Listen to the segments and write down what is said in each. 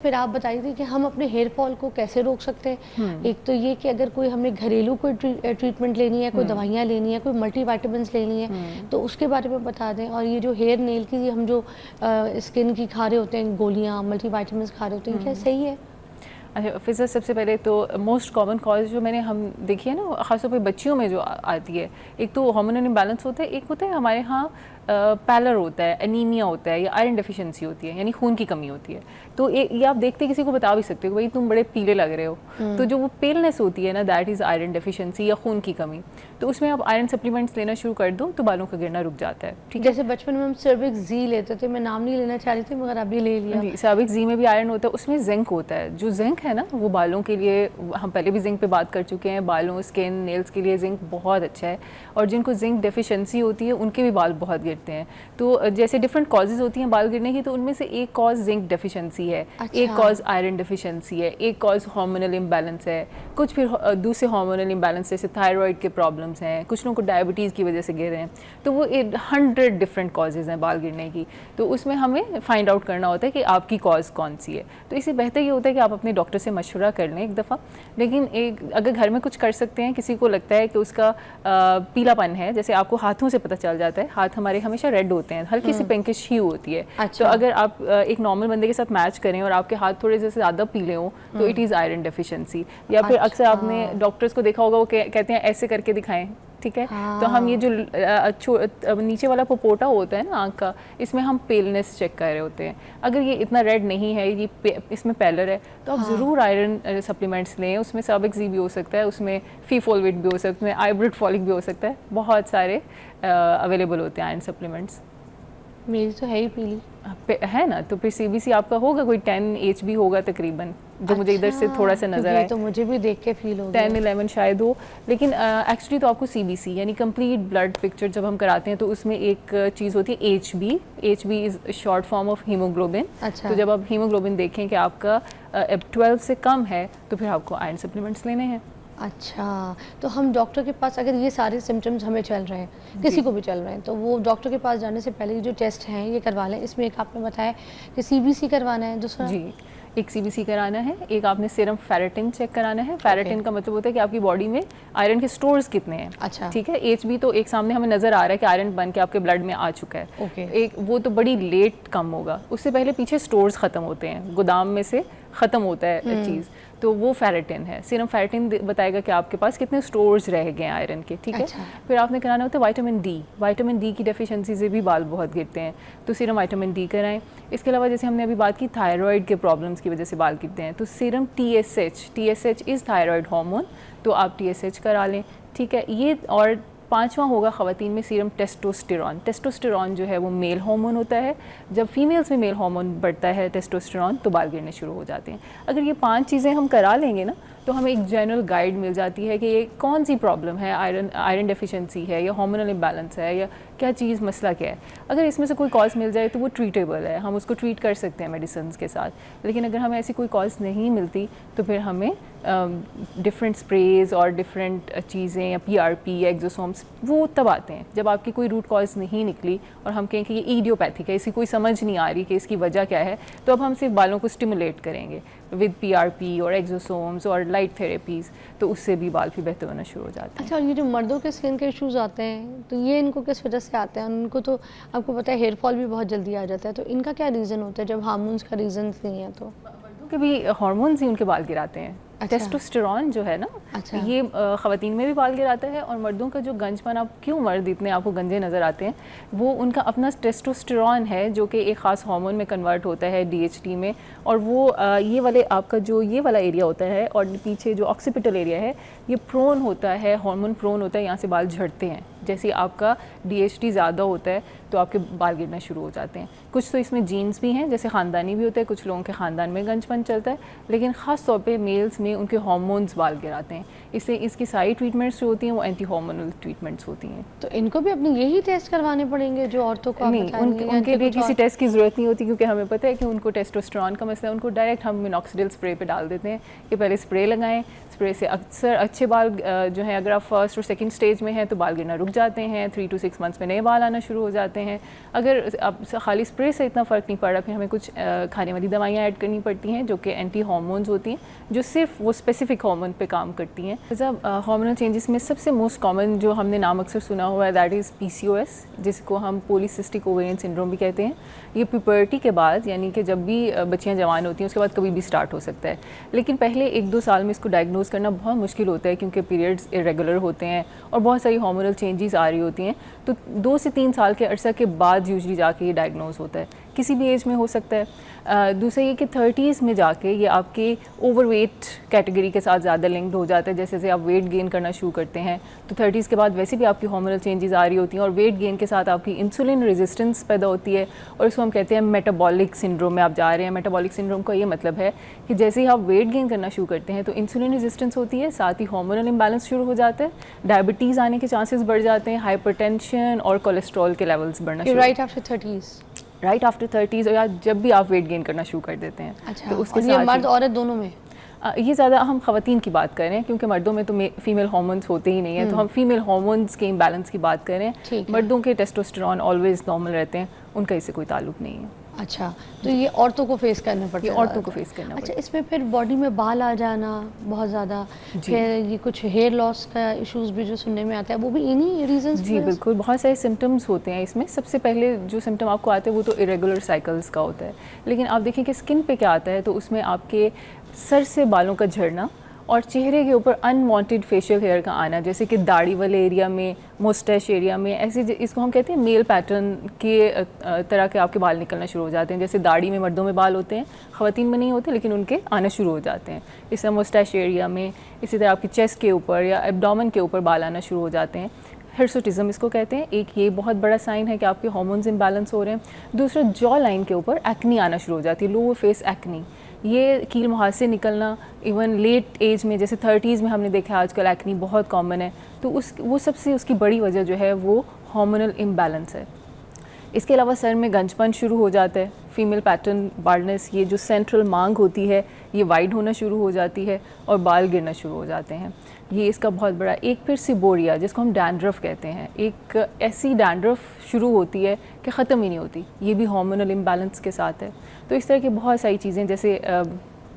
फिर आप बताइए कि हम अपने हेयर फॉल को कैसे रोक सकते हैं। एक तो ये कि अगर कोई हमने घरेलू कोई ट्रीटमेंट लेनी है, कोई दवाइयाँ लेनी है, कोई मल्टीविटामिन्स लेनी है, तो उसके बारे में बता दें। और ये जो हेयर नेल की हम जो स्किन की खा रहे होते हैं गोलियाँ, मल्टीविटामिन्स खा रहे होते हैं, क्या सही है? अच्छा फिज़र, सबसे पहले तो मोस्ट कॉमन कॉज जो हम देखिए ना, ख़ासतौर पे बच्चियों में जो आती है, एक तो हार्मोनल इम्बैलेंस होता है, एक होता है हमारे यहाँ पैलर होता है, एनीमिया होता है, या आयरन डेफिशिएंसी होती है, यानी खून की कमी होती है। तो ये आप देखते किसी को बता भी सकते हो, भाई तुम बड़े पीले लग रहे हो, तो जो वो पेलनेस होती है ना, दैट इज़ आयरन डेफिशिएंसी या खून की कमी। तो उसमें आप आयरन सप्लीमेंट्स लेना शुरू कर दो तो बालों का गिरना रुक जाता है। ठीक है, जैसे बचपन में हम सर्विक्स जी लेते थे, मैं नाम नहीं लेना चाह रही थी मगर अभी ले लिया। सर्विक्स जी में भी आयरन होता है, उसमें जिंक होता है। जो जिंक है ना, वो बालों के लिए, हम पहले भी जिंक पे बात कर चुके हैं, बालों, स्किन, नेल्स के लिए जिंक बहुत अच्छा है। और जिनको जिंक डेफिशिएंसी होती है उनके भी बाल बहुत गिरते हैं। तो जैसे डिफरेंट कॉजेज़ होती हैं बाल गिरने की, तो उनमें से एक कॉज जिंक डेफिशिएंसी है, एक कॉज आयरन डेफिशिएंसी है, एक कॉज हार्मोनल इम्बैलेंस है, कुछ फिर दूसरे हार्मोनल इम्बैलेंस जैसे थायराइड के प्रॉब्लम्स हैं, कुछ लोगों को डायबिटीज़ की वजह से गिर रहे हैं। तो वो 100 डिफरेंट कॉजेज़ हैं बाल गिरने की। तो उसमें हमें फाइंड आउट करना होता है कि आपकी कॉज कौन सी है। तो इससे बेहतर ये होता है कि आप अपने डॉक्टर से मशवरा कर लें एक दफ़ा। लेकिन अगर घर में कुछ कर सकते हैं, किसी को लगता है कि उसका पीलापन है, जैसे आपको हाथों से पता चल जाता है, हाथ हमारे हमेशा रेड होते हैं, हल्की सी पिंकिश ह्यू होती है। तो अगर आप एक नॉर्मल बंदे के साथ मैच करें और आपके हाथ थोड़े से ज़्यादा पीले हों, तो इट इज़ आयरन डेफिशिएंसी। या फिर अक्सर आपने डॉक्टर्स को देखा होगा, वो कहते हैं ऐसे करके दिखाएं, ठीक है। तो हम ये जो नीचे वाला पोपोटा होता है ना आँख का, इसमें हम पेलनेस चेक कर रहे होते हैं। अगर ये इतना रेड नहीं है, ये इसमें पेलर है, तो आप ज़रूर आयरन सप्लीमेंट्स लें। उसमें सर्विक्स जी भी हो सकता है, उसमें फीफोलवेट भी हो सकता है, आइब्रिड फॉलिक भी हो सकता है, बहुत सारे अवेलेबल होते हैं आयरन सप्लीमेंट्स। मेरी तो है ही पीली है ना, तो फिर सीबीसी आपका होगा कोई 10 HB होगा तकरीबन, जो मुझे इधर से थोड़ा सा नजर आए। तो मुझे भी देख के फील हो 10-11 शायद हो। लेकिन एक्चुअली तो आपको सीबीसी यानी कंप्लीट ब्लड पिक्चर जब हम कराते हैं, तो उसमें एक चीज़ होती है HB। HB is short form of haemoglobin. तो जब आप हीमोग्लोबिन देखें कि आपका 12 से कम है, तो फिर आपको आयरन सप्लीमेंट्स लेने हैं। अच्छा, तो हम डॉक्टर के पास अगर ये सारे सिम्टम्स हमें चल रहे हैं, किसी को भी चल रहे हैं, तो वो डॉक्टर के पास जाने से पहले जो टेस्ट हैं ये करवा लें। इसमें एक आपने बताया कि सीबीसी करवाना है, दूसरा जी एक सीबीसी कराना है, एक आपने सीरम फेरेटिन चेक कराना है। फेरेटिन का मतलब होता है कि आपकी बॉडी में आयरन के स्टोर्स कितने हैं। अच्छा, ठीक है। HB तो एक सामने हमें नजर आ रहा है कि आयरन बन के आपके ब्लड में आ चुका है। एक वो तो बड़ी लेट कम होगा, उससे पहले पीछे स्टोर्स खत्म होते हैं, गोदाम में से ख़त्म होता है चीज़, तो वो फेरेटिन है। सीरम फेरेटिन बताएगा कि आपके पास कितने स्टोर्स रह गए हैं आयरन के। ठीक है। फिर आपने कराना होता है विटामिन डी। विटामिन डी की डेफिशिएंसी से भी बाल बहुत गिरते हैं, तो सीरम विटामिन डी कराएं। इसके अलावा जैसे हमने अभी बात की थायराइड के प्रॉब्लम्स की वजह से बाल गिरते हैं, तो serum TSH is thyroid hormone, तो आप TSH करा लें। ठीक है। ये और 5वां होगा ख़वातीन में सीरम टेस्टोस्टेरॉन। टेस्टोस्टेरॉन जो है वो मेल हार्मोन होता है। जब फीमेल्स में मेल हार्मोन बढ़ता है टेस्टोस्टेरॉन, तो बाल गिरने शुरू हो जाते हैं। अगर ये 5 चीज़ें हम करा लेंगे ना, तो हमें एक जनरल गाइड मिल जाती है कि ये कौन सी प्रॉब्लम है, आयरन डेफिशिएंसी है या हार्मोनल इम्बैलेंस है या क्या चीज़, मसला क्या है। अगर इसमें से कोई कॉज मिल जाए तो वो ट्रीटेबल है, हम उसको ट्रीट कर सकते हैं मेडिसिन के साथ। लेकिन अगर हमें ऐसी कोई कॉज नहीं मिलती, तो फिर हमें डिफरेंट स्प्रेज और डिफरेंट चीज़ें या PRP या एक्सोसोम्स वो तब आते हैं जब आपकी कोई रूट कॉज नहीं निकली और हम कहें कि ये इडियोपैथिक है, इसकी कोई समझ नहीं आ रही कि इसकी वजह क्या है, तो अब हम सिर्फ बालों को स्टिमुलेट करेंगे विद PRP और एक्सोसोम्स और लाइट थेरेपीज़, तो उससे भी बाल भी बेहतर होना शुरू हो जाते हैं। अच्छा, और ये जो मर्दों के स्किन के इश्यूज आते हैं, तो ये इनको किस वजह से आते हैं? उनको तो आपको पता है हेयर फॉल भी बहुत जल्दी आ जाता है, तो इनका क्या रीज़न होता है जब हार्मोन्स का रीज़न नहीं है? तो मर्दों के भी हार्मोन्स ही उनके बाल गिराते हैं। टेस्टोस्टेरॉन जो है ना, ये ख़वातीन में भी बाल गिराता है। और मर्दों का जो गंजपन, आप क्यों मर्द इतने आपको गंजे नज़र आते हैं, वो उनका अपना टेस्टोस्टेरॉन है जो कि एक ख़ास हार्मोन में कन्वर्ट होता है DHT में। और वो ये वाले आपका जो ये वाला एरिया होता है और पीछे जो ऑक्सीपिटल एरिया है, ये प्रोन होता है, हार्मोन प्रोन होता है, यहाँ से बाल झड़ते हैं। जैसे आपका DHT ज़्यादा होता है तो आपके बाल गिरना शुरू हो जाते हैं। कुछ तो इसमें जीन्स भी हैं, जैसे ख़ानदानी भी होता है, कुछ लोगों के ख़ानदान में गंजपन चलता है, लेकिन ख़ास तौर पे मेल्स में उनके हार्मोन्स बाल गिराते हैं। इससे इसकी सारी ट्रीटमेंट्स जो होती हैं वो एंटी हार्मोनल ट्रीटमेंट्स होती हैं। तो इनको भी अपने यही टेस्ट करवाने पड़ेंगे जो औरतों को? नहीं, उनके लिए किसी टेस्ट की ज़रूरत नहीं होती, क्योंकि हमें पता है कि उनको टेस्टोस्टेरोन का मसला है। उनको डायरेक्ट हम मिनॉक्सिडिल स्प्रे पे डाल देते हैं कि पहले स्प्रे लगाएं। स्प्रे से अक्सर अच्छे बाल जो है, अगर आप फर्स्ट और सेकंड स्टेज में हैं तो बाल गिरना रुक जाते हैं, 3 to 6 मंथ्स में नए बाल आना शुरू हो जाते हैं। अगर अब खाली स्प्रे से इतना फ़र्क नहीं पड़ रहा, फिर हमें कुछ खाने वाली दवाइयाँ ऐड करनी पड़ती हैं जो कि एंटी हार्मोन्स होती हैं, जो सिर्फ वो स्पेसिफिक हार्मोन पे काम करती हैं। जब हार्मोनल चेंजेस में सबसे मोस्ट कॉमन जो हमने नाम अक्सर सुना हुआ है, दैट इज़ PCOS, जिसको हम पॉलीसिस्टिक ओवेरियन सिंड्रोम भी कहते हैं। ये प्यूबर्टी के बाद, यानी कि जब भी बच्चियाँ जवान होती हैं उसके बाद कभी भी स्टार्ट हो सकता है, लेकिन पहले 1-2 साल में इसको डायग्नोज करना बहुत मुश्किल होता है, क्योंकि पीरियड्स इरेगुलर होते हैं और बहुत सारी हार्मोनल चेंजेस आ रही होती हैं। तो 2 से 3 साल के अरसा के बाद यूजुअली जाके ये डायग्नोज होता है, किसी भी एज में हो सकता है। दूसरा ये कि 30s में जाके ये आपके ओवरवेट कैटेगरी के साथ ज़्यादा लिंक्ड हो जाता है। जैसे आप वेट गेन करना शुरू करते हैं तो 30s के बाद वैसे भी आपकी हार्मोनल चेंजेस आ रही होती हैं, और वेट गेन के साथ आपकी इंसुलिन रेजिस्टेंस पैदा होती है, और इसको हम कहते हैं मेटाबॉलिक सिंड्रोम में आप जा रहे हैं। मेटाबॉलिक सिंड्रोम का ये मतलब है कि जैसे ही आप वेट गेन करना शुरू करते हैं तो इंसुलिन रेजिस्टेंस होती है, साथ ही हार्मोनल इम्बैलेंस शुरू हो जाता है, डायबिटीज़ आने के चांसेस बढ़ जाते हैं, हाइपरटेंशन और कोलेस्ट्रॉल के लेवल्स बढ़ना शुरू। Right after 30s? Right after 30s, या जब भी आप वेट गेन करना शुरू कर देते हैं। अच्छा, तो उसके और ये साथ मर्द औरत दोनों में? ये ज़्यादा हम ख़वातीन की बात कर रहे हैं, क्योंकि मर्दों में तो फीमेल हार्मोन्स होते ही नहीं है, तो हम फीमेल हार्मोन्स के इम्बैलेंस की बात कर रहे हैं। मर्दों के टेस्टोस्टेरोन ऑलवेज नॉर्मल रहते हैं, उनका इससे कोई ताल्लुक नहीं है। अच्छा, तो ये औरतों को फेस करना पड़ता है? ये औरतों को फेस करना पड़ता है। अच्छा, इसमें फिर बॉडी में बाल आ जाना बहुत ज़्यादा, फिर ये कुछ हेयर लॉस का इश्यूज भी जो सुनने में आता है, वो भी इन्हीं रीजंस? जी बिल्कुल, बहुत सारे सिम्टम्स होते हैं इसमें। सबसे पहले जो सिम्टम आपको आते हैं वो तो इरेगुलर साइकिल्स का होता है, लेकिन आप देखें कि स्किन पे क्या आता है, तो उसमें आपके सर से बालों का झड़ना और चेहरे के ऊपर अनवांटेड फेशियल हेयर का आना, जैसे कि दाढ़ी वाले एरिया में, मोस्टैच एरिया में, ऐसे इसको हम कहते हैं मेल पैटर्न के तरह के आपके बाल निकलना शुरू हो जाते हैं। जैसे दाढ़ी में मर्दों में बाल होते हैं, ख़वातीन में नहीं होते, लेकिन उनके आना शुरू हो जाते हैं। इस तरह मोस्टैच एरिया में, इसी तरह आपकी चेस्ट के ऊपर या एब्डोमेन के ऊपर बाल आना शुरू हो जाते हैं। हिर्सुटिज्म इसको कहते हैं। एक ये बहुत बड़ा साइन है कि आपके हार्मोन्स इम्बैलेंस हो रहे हैं। दूसरा, जॉ लाइन के ऊपर एक्नी आना शुरू हो जाती है, लोअर फेस एक्नी। ये कील मुहासे से निकलना इवन लेट एज में, जैसे 30s में हमने देखा है आजकल एक्नी बहुत कॉमन है, तो वो सबसे उसकी बड़ी वजह जो है वो हार्मोनल इम्बैलेंस है। इसके अलावा सर में गंजपन शुरू हो जाता है, फीमेल पैटर्न बाल्डनेस, ये जो सेंट्रल मांग होती है ये वाइड होना शुरू हो जाती है और बाल गिरना शुरू हो जाते हैं। ये इसका बहुत बड़ा। एक फिर सिबोरिया, जिसको हम डैंड्रफ कहते हैं, एक ऐसी डैंड्रफ शुरू होती है कि ख़त्म ही नहीं होती, ये भी हार्मोनल इम्बैलेंस के साथ है। तो इस तरह की बहुत सारी चीज़ें, जैसे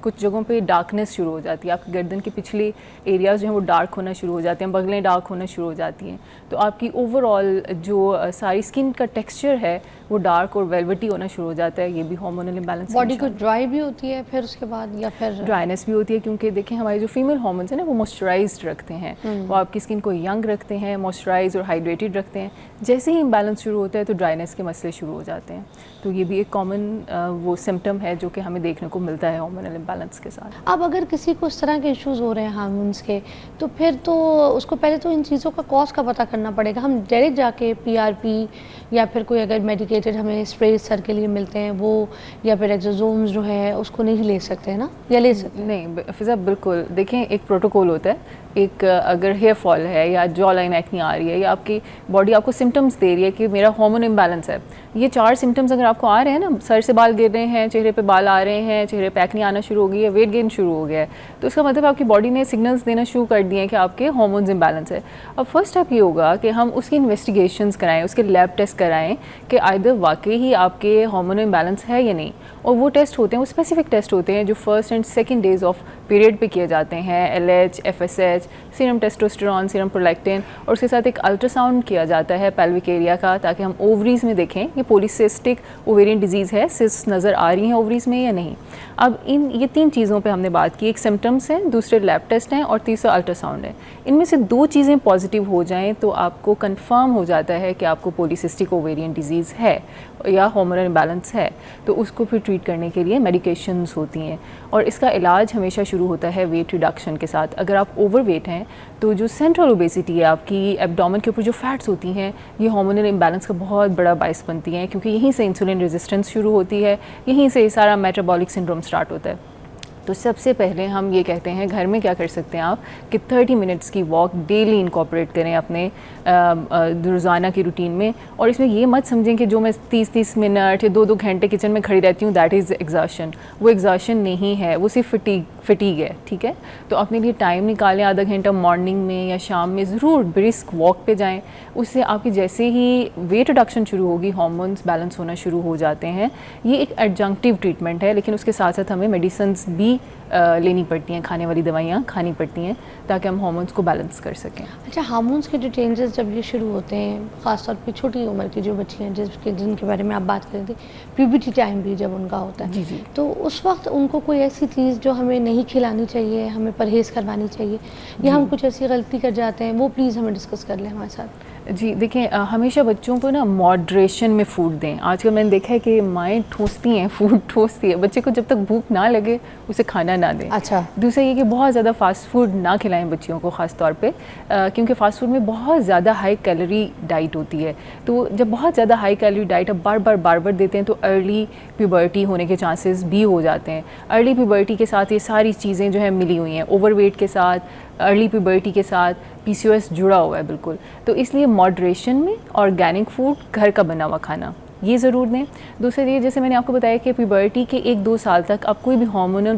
कुछ जगहों पे डार्कनेस शुरू हो जाती है, आपकी गर्दन के पिछले एरियाज़ जो हैं वो डार्क होना शुरू हो जाते हैं, बगलें डार्क होना शुरू हो जाती हैं, तो आपकी ओवरऑल जो सारी स्किन का टेक्सचर है वो डार्क और वेलवेटी होना शुरू हो जाता है। ये भी हार्मोनल इम्बैलेंस। बॉडी को ड्राई भी होती है फिर उसके बाद, या फिर ड्राइनेस भी होती है, क्योंकि देखें हमारे जो फीमेल हार्मोन्स हैं ना वो मॉइस्चराइज्ड रखते हैं, वो आपकी स्किन को यंग रखते हैं, मॉइस्चराइज और हाइड्रेटेड रखते हैं। जैसे ही इम्बैलेंस शुरू होता है तो ड्राइनेस के मसले शुरू हो जाते हैं। तो ये भी एक कॉमन वो सिम्टम है जो कि हमें देखने को मिलता है हार्मोनल इम्बैलेंस के साथ। अब अगर किसी को इस तरह के इश्यूज हो रहे हैं हार्मोन्स के, तो फिर तो उसको पहले तो इन चीज़ों का कॉज का पता करना पड़ेगा। हम डायरेक्ट जाके PRP या फिर कोई अगर मेडिकेटेड हमें स्प्रे सर के लिए मिलते हैं वो, या फिर एक्सोसोम्स जो है उसको नहीं ले सकते हैं ना, या ले सकते हैं? नहीं फिजा, बिल्कुल। देखें एक प्रोटोकॉल होता है। एक अगर हेयर फॉल है या जॉ लाइन एक्नी आ रही है या आपकी बॉडी आपको सिम्टम्स दे रही है कि मेरा हार्मोन इम्बैलेंस है, ये 4 सिम्टम्स अगर आपको आ रहे हैं ना, सर से बाल गिर रहे हैं, चेहरे पे बाल आ रहे हैं, चेहरे पे एक्नी आना शुरू हो गई है, वेट गेन शुरू हो गया है, तो इसका मतलब आपकी बॉडी ने सिग्नल्स देना शुरू कर दिए हैं कि आपके हार्मोन्स इम्बैलेंस है। अब फर्स्ट स्टेप ये होगा कि हम उसकी इन्वेस्टिगेशंस कराएं, उसके लैब टेस्ट कराएं कि आइदर वाकई ही आपके हार्मोन इम्बैलेंस है या नहीं। और वो टेस्ट होते हैं, वो स्पेसिफिक टेस्ट होते हैं जो first and second days of period पे किए जाते हैं। LH, FSH, serum testosterone, serum prolactin, और उसके साथ एक अल्ट्रासाउंड किया जाता है पेल्विक एरिया का, ताकि हम ओवरीज में देखें कि पॉलीसिस्टिक ओवेरियन डिजीज़ है, सिस्ट नज़र आ रही हैं ओवरीज में या नहीं। अब ये 3 चीज़ों पे हमने बात की, एक सिम्टम्स हैं, दूसरे लैब टेस्ट हैं और तीसरा अल्ट्रासाउंड है। इनमें से 2 चीज़ें पॉजिटिव हो जाएँ तो आपको कन्फर्म हो जाता है कि आपको पॉलीसिस्टिक ओवेरियन डिजीज़ है या हार्मोनल इम्बैलेंस है। तो उसको फिर ट्रीट करने के लिए मेडिकेशंस होती हैं, और इसका इलाज हमेशा शुरू होता है वेट रिडक्शन के साथ। अगर आप ओवरवेट हैं तो जो सेंट्रल ओबेसिटी है, आपकी एब्डोमेन के ऊपर जो फैट्स होती हैं, ये हार्मोनल इम्बैलेंस का बहुत बड़ा बायस बनती हैं, क्योंकि यहीं से इंसुलिन रेजिस्टेंस शुरू होती है, यहीं से सारा मेटाबॉलिक सिंड्रोम स्टार्ट होता है। तो सबसे पहले हम ये कहते हैं घर में क्या कर सकते हैं आप कि 30 मिनट्स की वॉक डेली इनकॉर्पोरेट करें अपने रोज़ाना की रूटीन में। और इसमें ये मत समझें कि जो मैं 30-30 मिनट या 2-2 घंटे किचन में खड़ी रहती हूँ दैट इज़ एग्जॉशन। वो एग्जॉशन नहीं है, वो सिर्फ फटीग है, ठीक है। तो अपने लिए टाइम निकालें, आधा घंटा मॉर्निंग में या शाम में ज़रूर ब्रिस्क वॉक पे जाएँ। उससे आपकी जैसे ही वेट रिडक्शन शुरू होगी, हार्मोन्स बैलेंस होना शुरू हो जाते हैं। ये एक एडजंक्टिव ट्रीटमेंट है, लेकिन उसके साथ साथ हमें मेडिसिन्स भी लेनी पड़ती हैं, खाने वाली दवाइयाँ खानी पड़ती हैं ताकि हम हार्मोन्स को बैलेंस कर सकें। अच्छा, हार्मोन्स के जो चेंजेस जब ये शुरू होते हैं, ख़ासतौर पे छोटी उम्र की जो बच्ची हैं जिनके बारे में आप बात कर रहे थे, प्यूबर्टी टाइम भी जब उनका होता है, जी। तो उस वक्त उनको कोई ऐसी चीज़ जो हमें नहीं खिलानी चाहिए, हमें परहेज़ करवानी चाहिए, या हम कुछ ऐसी गलती कर जाते हैं, वो प्लीज़ हमें डिस्कस कर लें हमारे साथ। जी देखें, हमेशा बच्चों को ना मॉडरेशन में फ़ूड दें। आजकल मैंने देखा है कि माएँ ठूसती हैं, फूड ठूसती है, बच्चे को जब तक भूख ना लगे उसे खाना ना दें। अच्छा। दूसरा ये कि बहुत ज़्यादा फ़ास्ट फूड ना खिलाएं बच्चियों को, ख़ास तौर पे क्योंकि फ़ास्ट फूड में बहुत ज़्यादा हाई कैलोरी डाइट होती है। तो जब बहुत ज़्यादा हाई कैलोरी डाइट आप बार बार देते हैं तो अर्ली प्यूबर्टी होने के चांसेस भी हो जाते हैं। अर्ली प्यूबर्टी के साथ ये सारी चीज़ें जो है मिली हुई हैं, ओवरवेट के साथ, अर्ली प्यूबर्टी के साथ PCOS जुड़ा हुआ है बिल्कुल। तो इसलिए मॉडरेशन में ऑर्गेनिक फूड, घर का बना हुआ खाना ये ज़रूर दें। दूसरा ये, जैसे मैंने आपको बताया कि प्यूबर्टी के 1-2 साल तक आप कोई भी हार्मोनल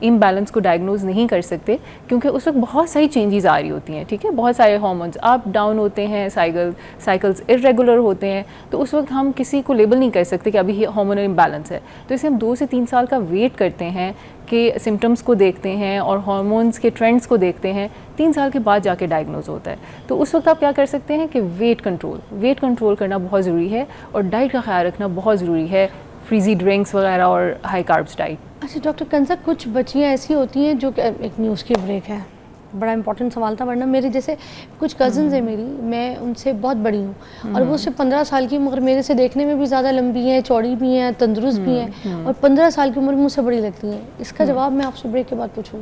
इम्बैलेंस को डायग्नोज नहीं कर सकते, क्योंकि उस वक्त बहुत सारी चेंजेस आ रही होती हैं, ठीक है। बहुत सारे हार्मोन्स अप डाउन होते हैं, साइकिल्स इरेगुलर होते हैं। तो उस वक्त हम किसी को लेबल नहीं कर सकते कि अभी हार्मोनल इम्बैलेंस है। तो इसे हम 2 से 3 साल का वेट करते हैं कि सिम्टम्स को देखते हैं और हार्मोन्स के ट्रेंड्स को देखते हैं। 3 साल के बाद जाके डायग्नोज होता है। तो उस वक्त आप क्या कर सकते हैं कि वेट कंट्रोल करना बहुत ज़रूरी है और डाइट का ख्याल रखना बहुत ज़रूरी है, फ्रीज़ी ड्रिंक्स वगैरह और हाई कार्ब्स डाइट। अच्छा डॉक्टर कंसा, कुछ बच्चियाँ ऐसी होती हैं जो, एक न्यूज़ की ब्रेक है, बड़ा इंपॉर्टेंट सवाल था, वरना मेरे जैसे कुछ कज़न्स हैं मेरी, मैं उनसे बहुत बड़ी हूँ और वो सिर्फ 15 साल की, मगर मेरे से देखने में भी ज़्यादा लंबी हैं, चौड़ी भी हैं, तंदुरुस्त भी हैं, और 15 साल की उम्र में मुझसे बड़ी लगती हैं। इसका जवाब मैं आपसे ब्रेक के बाद पूछूंगी।